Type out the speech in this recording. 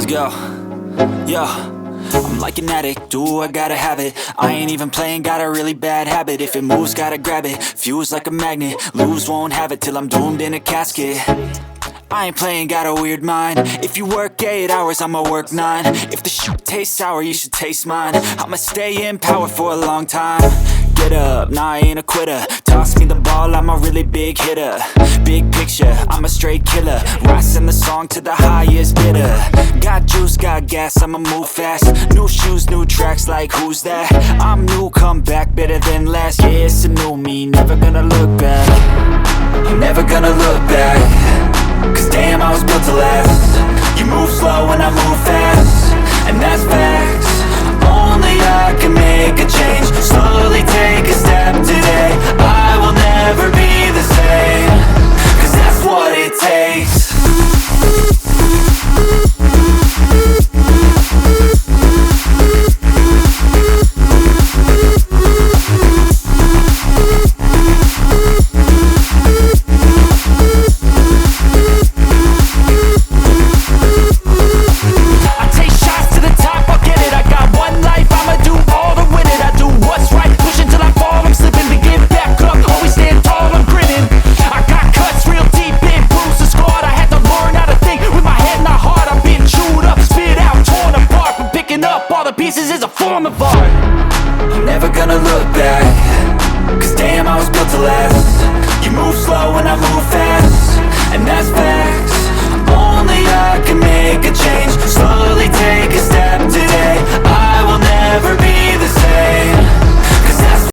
Let's go. Yo, I'm like an addict, do I gotta have it. I ain't even playing, got a really bad habit. If it moves, gotta grab it, fuse like a magnet. Lose, won't have it till I'm doomed in a casket. I ain't playing, got a weird mind. If you work 8 hours, I'ma work 9. If the shit tastes sour, you should taste mine. I'ma stay in power for a long time. Get up, nah, I ain't a quitter. Toss me the ball, I'm a really big hitter. Big picture, I'm a straight killer. Rising the song to the highest bidder. Got juice, got gas, I'ma move fast. New shoes, new tracks, like who's that? I'm new, come back, better than last. Yeah, it's a new me, never gonna look back. I'm never gonna look back. Cause damn, I was built to last. You move slow and I move fast, and that's facts. Only I can make a change. Slowly take a step today.